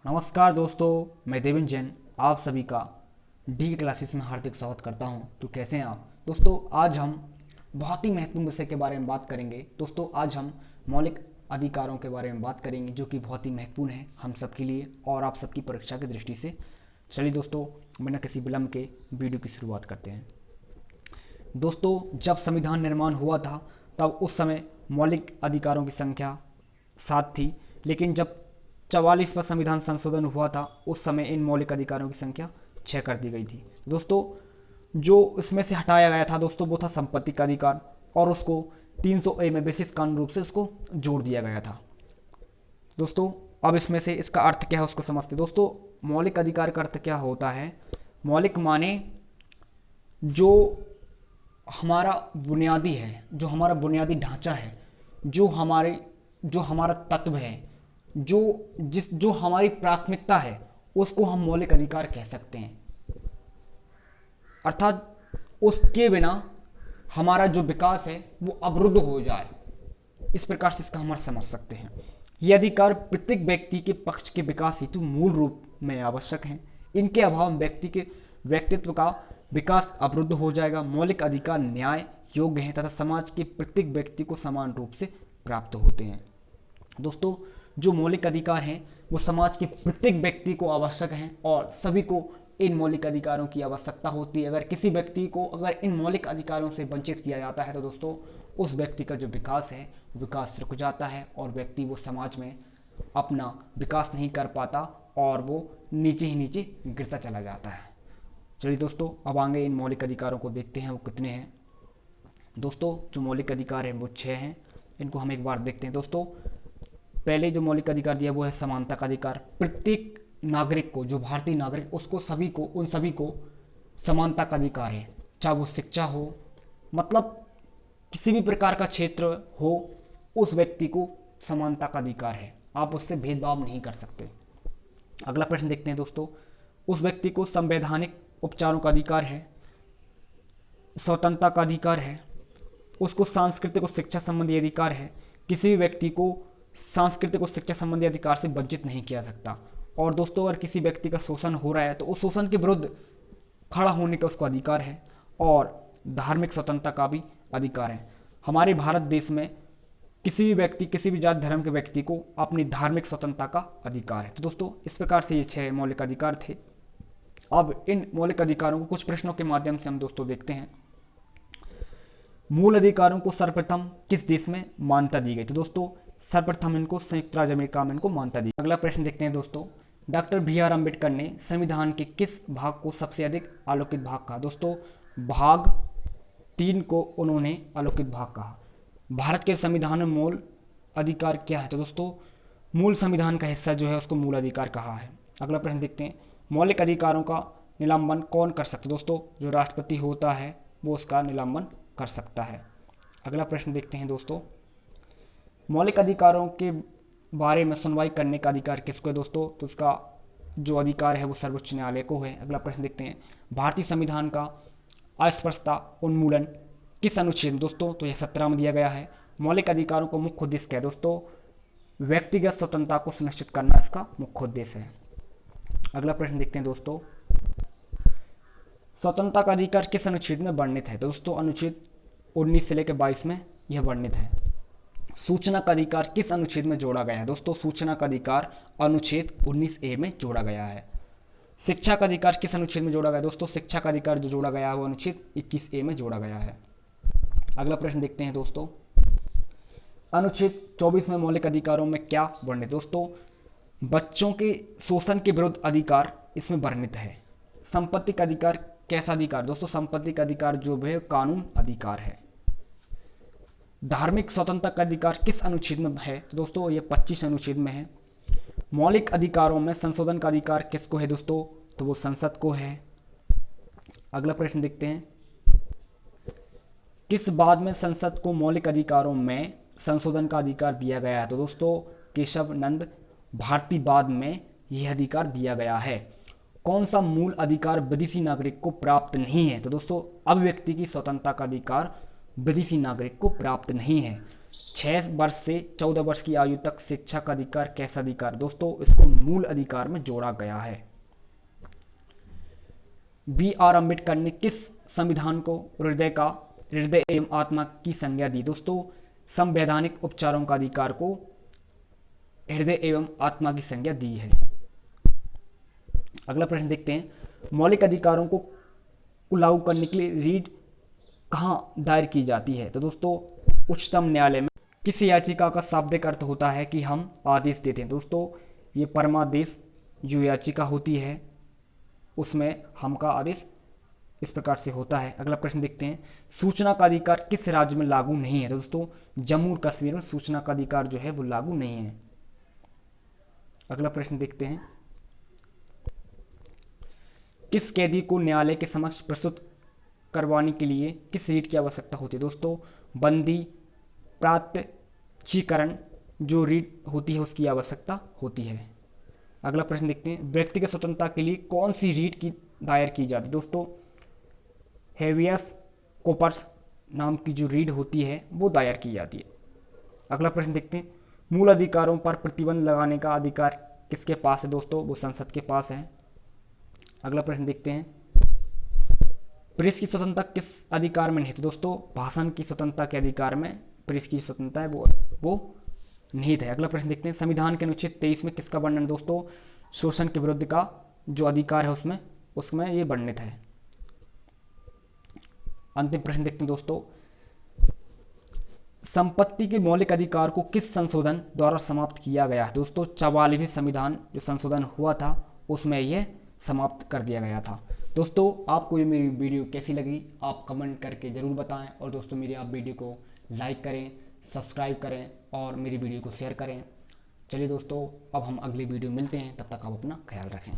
नमस्कार दोस्तों, मैं देवेंद्र जैन आप सभी का डी क्लासेस में हार्दिक स्वागत करता हूं। तो कैसे हैं आप दोस्तों? आज हम बहुत ही महत्वपूर्ण विषय के बारे में बात करेंगे। दोस्तों आज हम मौलिक अधिकारों के बारे में बात करेंगे जो कि बहुत ही महत्वपूर्ण है हम सबके लिए और आप सबकी परीक्षा की दृष्टि से। चलिए दोस्तों, बिना किसी विलंब के वीडियो की शुरुआत करते हैं। दोस्तों, जब संविधान निर्माण हुआ था तब उस समय मौलिक अधिकारों की संख्या 7 थी, लेकिन जब 44वां संविधान संशोधन हुआ था उस समय इन मौलिक अधिकारों की संख्या 6 कर दी गई थी। दोस्तों, जो इसमें से हटाया गया था दोस्तों वो था संपत्ति का अधिकार, और उसको 300A में विशेष कानून रूप से उसको जोड़ दिया गया था। दोस्तों, अब इसमें से इसका अर्थ क्या है उसको समझते हैं। दोस्तों, मौलिक अधिकार का अर्थ क्या होता है? मौलिक माने जो हमारा बुनियादी है, जो हमारा बुनियादी ढांचा है, जो हमारा तत्व है, जो हमारी प्राथमिकता है, उसको हम मौलिक अधिकार कह सकते हैं। अर्थात उसके बिना हमारा जो विकास है वो अवरुद्ध हो जाए, इस प्रकार से इसका हम अर्थ समझ सकते हैं। ये अधिकार प्रत्येक व्यक्ति के पक्ष के विकास हेतु मूल रूप में आवश्यक हैं। इनके अभाव में व्यक्ति के व्यक्तित्व का विकास अवरुद्ध हो जाएगा। मौलिक अधिकार न्याय योग्य हैं तथा समाज के प्रत्येक व्यक्ति को समान रूप से प्राप्त होते हैं। दोस्तों, जो मौलिक अधिकार हैं वो समाज के प्रत्येक व्यक्ति को आवश्यक हैं और सभी को इन मौलिक अधिकारों की आवश्यकता होती है। अगर किसी व्यक्ति को अगर इन मौलिक अधिकारों से वंचित किया जाता है तो दोस्तों उस व्यक्ति का जो विकास है विकास रुक जाता है और व्यक्ति वो समाज में अपना विकास नहीं कर पाता और वो नीचे ही नीचे गिरता चला जाता है। चलिए दोस्तों, अब आगे इन मौलिक अधिकारों को देखते हैं वो कितने हैं। दोस्तों, जो मौलिक अधिकार हैं वो 6 हैं। इनको हम एक बार देखते हैं। दोस्तों, पहले जो मौलिक अधिकार दिया वो है समानता का अधिकार। प्रत्येक नागरिक को, जो भारतीय नागरिक उसको उन सभी को समानता का अधिकार है, चाहे वो शिक्षा हो, मतलब किसी भी प्रकार का क्षेत्र हो, उस व्यक्ति को समानता का अधिकार है। आप उससे भेदभाव नहीं कर सकते। अगला प्रश्न देखते हैं दोस्तों। उस व्यक्ति को संवैधानिक उपचारों का अधिकार है, स्वतंत्रता का अधिकार है, उसको सांस्कृतिक और शिक्षा संबंधी अधिकार है। किसी भी व्यक्ति को सांस्कृतिक और शिक्षा संबंधी अधिकार से वंचित नहीं किया सकता। और दोस्तों, अगर किसी व्यक्ति का शोषण हो रहा है तो उस शोषण के विरुद्ध खड़ा होने का उसको अधिकार है और धार्मिक स्वतंत्रता का भी अधिकार है। हमारे भारत देश में किसी भी व्यक्ति, किसी भी जाति धर्म के व्यक्ति को अपनी धार्मिक स्वतंत्रता का अधिकार है। तो दोस्तों, इस प्रकार से ये 6 मौलिक अधिकार थे। अब इन मौलिक अधिकारों को कुछ प्रश्नों के माध्यम से हम दोस्तों देखते हैं। मूल अधिकारों को सर्वप्रथम किस देश में मान्यता दी गई? तो दोस्तों, सर्वप्रथम इनको संयुक्त राज्य अमेरिका में इनको मान्यता दी। अगला प्रश्न देखते हैं दोस्तों। डॉक्टर BR अम्बेडकर ने संविधान के किस भाग को सबसे अधिक आलोकित भाग कहा? दोस्तों, भाग 3 को उन्होंने आलोकित भाग कहा। भारत के संविधान में मूल अधिकार क्या है? तो दोस्तों, मूल संविधान का हिस्सा जो है उसको मूल अधिकार कहा है। अगला प्रश्न देखते हैं। मौलिक अधिकारों का निलंबन कौन कर सकता है? दोस्तों, जो राष्ट्रपति होता है वो उसका निलंबन कर सकता है। अगला प्रश्न देखते हैं दोस्तों। मौलिक अधिकारों के बारे में सुनवाई करने का अधिकार किसको है? दोस्तों, तो उसका जो अधिकार है वो सर्वोच्च न्यायालय को है। अगला प्रश्न देखते हैं। भारतीय संविधान का अस्पष्टता उन्मूलन किस अनुच्छेद में? दोस्तों, तो यह 17 में दिया गया है। मौलिक अधिकारों को मुख्य उद्देश्य क्या है? दोस्तों, व्यक्तिगत स्वतंत्रता को सुनिश्चित करना इसका मुख्य उद्देश्य है। अगला प्रश्न देखते हैं दोस्तों। स्वतंत्रता का अधिकार किस अनुच्छेद में वर्णित है? दोस्तों, अनुच्छेद 19 से लेकर 22 में यह वर्णित है। सूचना का अधिकार किस अनुच्छेद में जोड़ा गया है? दोस्तों, सूचना का अधिकार अनुच्छेद 19A में जोड़ा गया है। शिक्षा का अधिकार किस अनुच्छेद में जोड़ा गया है? दोस्तों, शिक्षा का अधिकार जो जोड़ा गया है वो अनुच्छेद 21A में जोड़ा गया है। अगला प्रश्न देखते हैं दोस्तों। अनुच्छेद 24 में मौलिक अधिकारों में क्या वर्णित? दोस्तों, बच्चों के शोषण के विरुद्ध अधिकार इसमें वर्णित है। संपत्ति का अधिकार कैसा अधिकार? दोस्तों, संपत्ति का अधिकार जो है कानून अधिकार है। धार्मिक स्वतंत्रता का अधिकार किस अनुच्छेद में है? तो दोस्तों, ये 25 अनुच्छेद में है। मौलिक अधिकारों में संशोधन का अधिकार किसको है? दोस्तों, तो वो संसद को है। अगला प्रश्न देखते हैं। किस बाद में संसद को मौलिक अधिकारों में संशोधन का अधिकार दिया गया है? तो दोस्तों, केशव नंद भारती बाद में यह अधिकार दिया गया है। कौन सा मूल अधिकार विदेशी नागरिक को प्राप्त नहीं है? तो दोस्तों, अभिव्यक्ति की स्वतंत्रता का अधिकार विदेशी नागरिक को प्राप्त नहीं है। 6 वर्ष से 14 वर्ष की आयु तक शिक्षा का अधिकार कैसा अधिकार? दोस्तों इसको मूल अधिकार में जोड़ा गया है। बी आर अम्बेडकर ने किस संविधान को हृदय एवं आत्मा की संज्ञा दी? दोस्तों संवैधानिक उपचारों का अधिकार को हृदय एवं आत्मा की संज्ञा दी है। अगला प्रश्न देखते हैं, मौलिक अधिकारों को लागू करने के लिए रीट कहाँ दायर की जाती है? तो दोस्तों उच्चतम न्यायालय में। किस याचिका का शाब्दिक अर्थ होता है कि हम आदेश देते हैं? दोस्तों ये परमादेश जो याचिका होती है उसमें हम का आदेश इस प्रकार से होता है। अगला प्रश्न देखते हैं, सूचना का अधिकार किस राज्य में लागू नहीं है? दोस्तों जम्मू और कश्मीर में सूचना का अधिकार जो है वो लागू नहीं है। अगला प्रश्न देखते हैं, किस कैदी को न्यायालय के समक्ष प्रस्तुत करवाने के लिए किस रीट की आवश्यकता होती है? दोस्तों बंदी प्रात्यक्षीकरण जो रीट होती है उसकी आवश्यकता होती है। अगला प्रश्न देखते हैं, व्यक्तिगत स्वतंत्रता के लिए कौन सी रीट की दायर की जाती है? दोस्तों हेवियस कोर्पस नाम की जो रीट होती है वो दायर की जाती है। अगला प्रश्न देखते हैं, मूल अधिकारों पर प्रतिबंध लगाने का अधिकार किसके पास है? दोस्तों वो संसद के पास है। अगला प्रश्न देखते हैं, प्रेस की स्वतंत्रता किस अधिकार में निहित है? दोस्तों भाषण की स्वतंत्रता के अधिकार में प्रेस की स्वतंत्रता है वो निहित है। अगला प्रश्न देखते हैं, संविधान के अनुच्छेद 23 में किसका वर्णन? दोस्तों शोषण के विरुद्ध का जो अधिकार है उसमें ये वर्णित है। अंतिम प्रश्न देखते हैं दोस्तों, संपत्ति के मौलिक अधिकार को किस संशोधन द्वारा समाप्त किया गया है? दोस्तों 44वें संविधान जो संशोधन हुआ था उसमें यह समाप्त कर दिया गया था। दोस्तों आपको ये मेरी वीडियो कैसी लगी आप कमेंट करके ज़रूर बताएं, और दोस्तों मेरी आप वीडियो को लाइक करें, सब्सक्राइब करें और मेरी वीडियो को शेयर करें। चलिए दोस्तों अब हम अगली वीडियो मिलते हैं, तब तक आप अपना ख्याल रखें।